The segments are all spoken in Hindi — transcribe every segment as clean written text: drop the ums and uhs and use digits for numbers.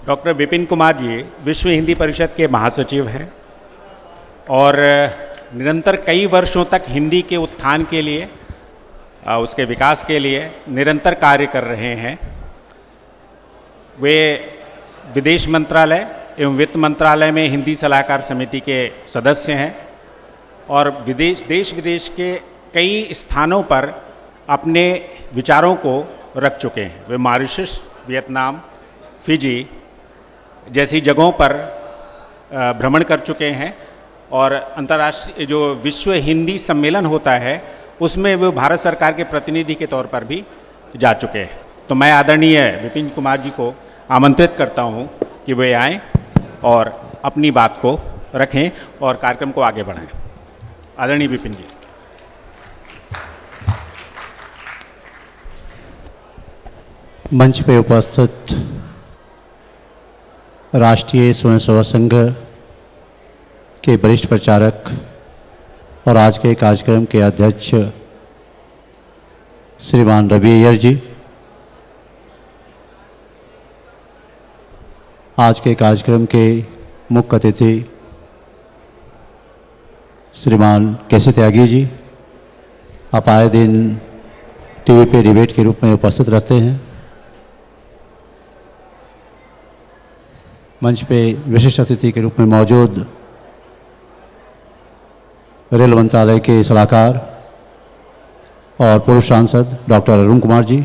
डॉक्टर विपिन कुमार जी विश्व हिंदी परिषद के महासचिव हैं और निरंतर कई वर्षों तक हिंदी के उत्थान के लिए, उसके विकास के लिए निरंतर कार्य कर रहे हैं। वे विदेश मंत्रालय एवं वित्त मंत्रालय में हिंदी सलाहकार समिति के सदस्य हैं और देश विदेश के कई स्थानों पर अपने विचारों को रख चुके हैं। वे मॉरिशस, वियतनाम, फिजी जैसी जगहों पर भ्रमण कर चुके हैं और अंतर्राष्ट्रीय जो विश्व हिंदी सम्मेलन होता है उसमें वे भारत सरकार के प्रतिनिधि के तौर पर भी जा चुके हैं। तो मैं आदरणीय विपिन कुमार जी को आमंत्रित करता हूं कि वे आएं और अपनी बात को रखें और कार्यक्रम को आगे बढ़ाएं। आदरणीय विपिन जी। मंच पे उपस्थित राष्ट्रीय स्वयंसेवक संघ के वरिष्ठ प्रचारक और आज के कार्यक्रम के अध्यक्ष श्रीमान रवि अय्यर जी, आज के कार्यक्रम के मुख्य अतिथि श्रीमान केसी त्यागी जी, आप आए दिन टीवी पे डिबेट के रूप में उपस्थित रहते हैं। मंच पे विशिष्ट अतिथि के रूप में मौजूद रेल मंत्रालय के सलाहकार और पूर्व सांसद डॉक्टर अरुण कुमार जी,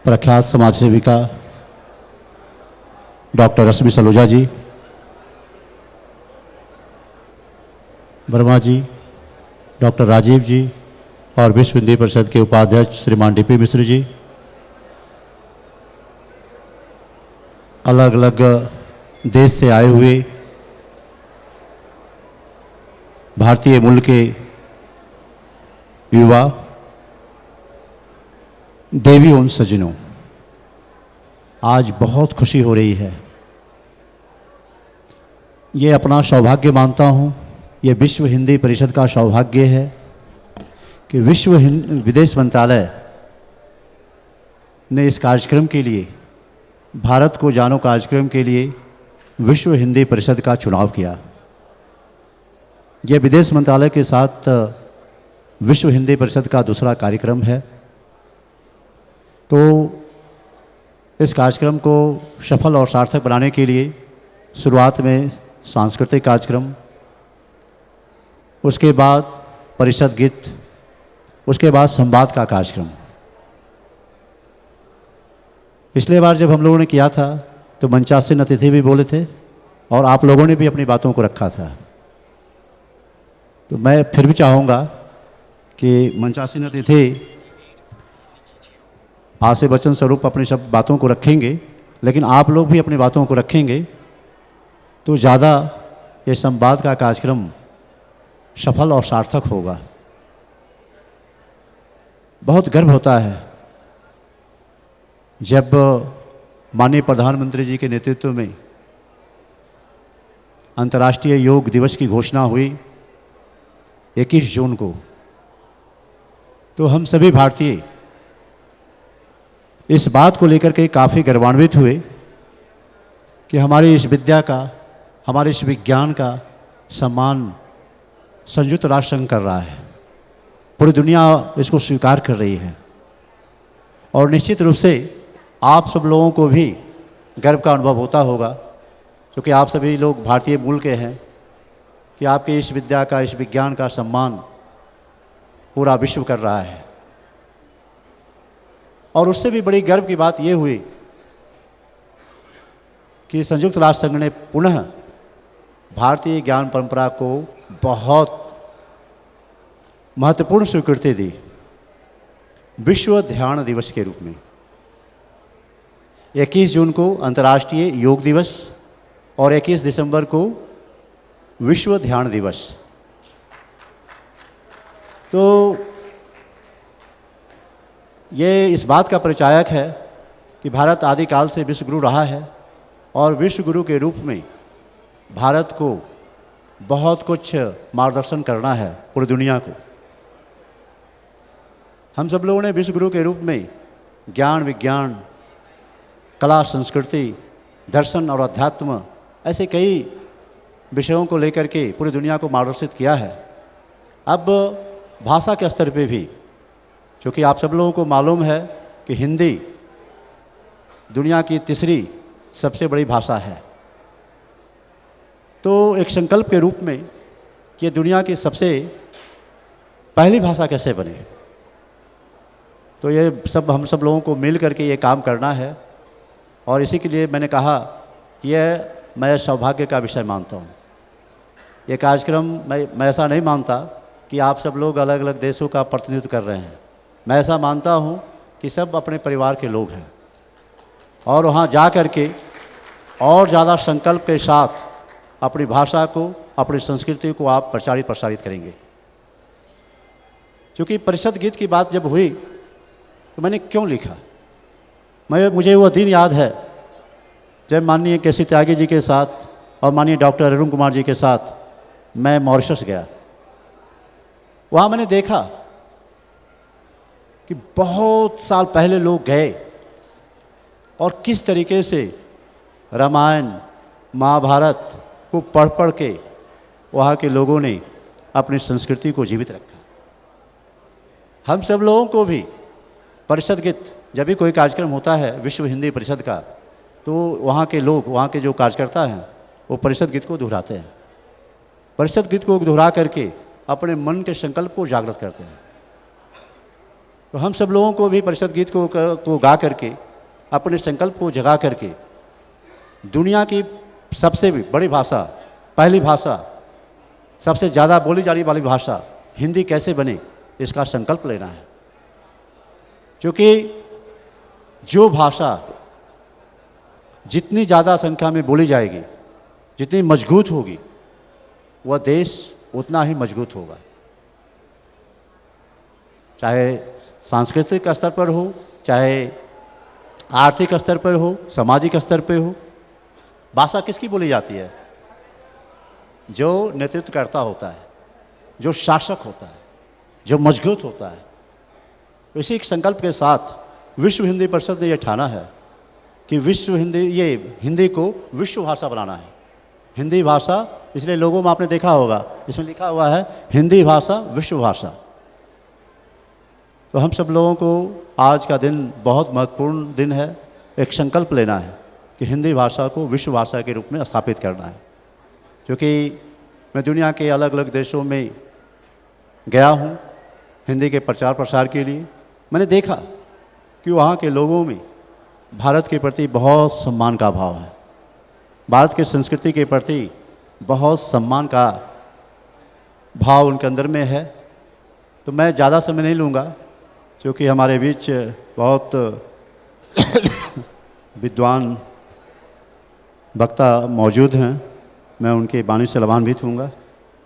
प्रख्यात समाज सेविका डॉक्टर रश्मि सलूजा जी, वर्मा जी, डॉक्टर राजीव जी और विश्व हिंदी परिषद के उपाध्यक्ष श्रीमान डीपी मिश्र जी, अलग अलग देश से आए हुए भारतीय मूल के युवा, देवी उन सज्जनों, आज बहुत खुशी हो रही है। ये अपना सौभाग्य मानता हूँ, ये विश्व हिंदी परिषद का सौभाग्य है कि विश्व विदेश मंत्रालय ने इस कार्यक्रम के लिए, भारत को जानो कार्यक्रम के लिए विश्व हिंदी परिषद का चुनाव किया। यह विदेश मंत्रालय के साथ विश्व हिंदी परिषद का दूसरा कार्यक्रम है। तो इस कार्यक्रम को सफल और सार्थक बनाने के लिए शुरुआत में सांस्कृतिक कार्यक्रम, उसके बाद परिषद गीत, उसके बाद संवाद का कार्यक्रम। पिछले बार जब हम लोगों ने किया था तो मंचासीन अतिथि भी बोले थे और आप लोगों ने भी अपनी बातों को रखा था। तो मैं फिर भी चाहूँगा कि मंचासीन अतिथि आज से वचन स्वरूप अपनी सब बातों को रखेंगे, लेकिन आप लोग भी अपनी बातों को रखेंगे तो ज़्यादा ये संवाद का कार्यक्रम सफल और सार्थक होगा। बहुत गर्व होता है जब माननीय प्रधानमंत्री जी के नेतृत्व में अंतर्राष्ट्रीय योग दिवस की घोषणा हुई 21 जून को, तो हम सभी भारतीय इस बात को लेकर के काफ़ी गर्वान्वित हुए कि हमारी इस विद्या का, हमारे इस विज्ञान का सम्मान संयुक्त राष्ट्र संघ कर रहा है, पूरी दुनिया इसको स्वीकार कर रही है। और निश्चित रूप से आप सब लोगों को भी गर्व का अनुभव होता होगा, क्योंकि आप सभी लोग भारतीय मूल के हैं, कि आपके इस विद्या का, इस विज्ञान का सम्मान पूरा विश्व कर रहा है। और उससे भी बड़ी गर्व की बात ये हुई कि संयुक्त राष्ट्र संघ ने पुनः भारतीय ज्ञान परंपरा को बहुत महत्वपूर्ण स्वीकृति दी विश्व ध्यान दिवस के रूप में। 21 जून को अंतर्राष्ट्रीय योग दिवस और 21 दिसंबर को विश्व ध्यान दिवस। तो ये इस बात का परिचायक है कि भारत आदिकाल से विश्व गुरु रहा है और विश्व गुरु के रूप में भारत को बहुत कुछ मार्गदर्शन करना है पूरी दुनिया को। हम सब लोगों ने विश्व गुरु के रूप में ज्ञान विज्ञान, कला संस्कृति, दर्शन और अध्यात्म ऐसे कई विषयों को लेकर के पूरी दुनिया को मार्गदर्शित किया है। अब भाषा के स्तर पे भी, क्योंकि आप सब लोगों को मालूम है कि हिंदी दुनिया की तीसरी सबसे बड़ी भाषा है, तो एक संकल्प के रूप में कि दुनिया की सबसे पहली भाषा कैसे बने, तो ये सब हम सब लोगों को मिल करके ये काम करना है। और इसी के लिए मैंने कहा कि यह मैं सौभाग्य का विषय मानता हूँ। ये कार्यक्रम मैं ऐसा नहीं मानता कि आप सब लोग अलग अलग देशों का प्रतिनिधित्व कर रहे हैं। मैं ऐसा मानता हूँ कि सब अपने परिवार के लोग हैं और वहाँ जा कर के और ज़्यादा संकल्प के साथ अपनी भाषा को, अपनी संस्कृति को आप प्रसारित करेंगे। क्योंकि परिषद गीत की बात जब हुई तो मैंने क्यों लिखा, मुझे वो दिन याद है जब माननीय केसी त्यागी जी के साथ और माननीय डॉक्टर अरुण कुमार जी के साथ मैं मॉरिशस गया। वहाँ मैंने देखा कि बहुत साल पहले लोग गए और किस तरीके से रामायण महाभारत को पढ़ पढ़ के वहाँ के लोगों ने अपनी संस्कृति को जीवित रखा। हम सब लोगों को भी परिषद गीत, जब भी कोई कार्यक्रम होता है विश्व हिंदी परिषद का, तो वहाँ के लोग, वहाँ के जो कार्यकर्ता हैं वो परिषद गीत को दोहराते हैं। परिषद गीत को दोहरा करके अपने मन के संकल्प को जागृत करते हैं। तो हम सब लोगों को भी परिषद गीत को गा करके अपने संकल्प को जगा करके दुनिया की सबसे बड़ी भाषा, पहली भाषा, सबसे ज़्यादा बोली जाने वाली भाषा हिंदी कैसे बने, इसका संकल्प लेना है। क्योंकि जो भाषा जितनी ज़्यादा संख्या में बोली जाएगी, जितनी मजबूत होगी, वह देश उतना ही मजबूत होगा। चाहे सांस्कृतिक स्तर पर हो, चाहे आर्थिक स्तर पर हो, सामाजिक स्तर पर हो। भाषा किसकी बोली जाती है? जो नेतृत्व करता होता है, जो शासक होता है, जो मजबूत होता है। इसी संकल्प के साथ विश्व हिंदी परिषद ने यह ठाना है कि हिंदी को विश्व भाषा बनाना है। हिंदी भाषा, इसलिए लोगों में आपने देखा होगा इसमें लिखा हुआ है हिंदी भाषा विश्व भाषा। तो हम सब लोगों को आज का दिन बहुत महत्वपूर्ण दिन है। एक संकल्प लेना है कि हिंदी भाषा को विश्व भाषा के रूप में स्थापित करना है। क्योंकि मैं दुनिया के अलग अलग देशों में गया हूँ हिंदी के प्रचार प्रसार के लिए। मैंने देखा कि वहाँ के लोगों में भारत के प्रति बहुत सम्मान का भाव है, भारत की संस्कृति के प्रति बहुत सम्मान का भाव उनके अंदर में है। तो मैं ज़्यादा समय नहीं लूँगा क्योंकि हमारे बीच बहुत विद्वान वक्ता मौजूद हैं। मैं उनके वाणी से लाभान्वित हूँगा।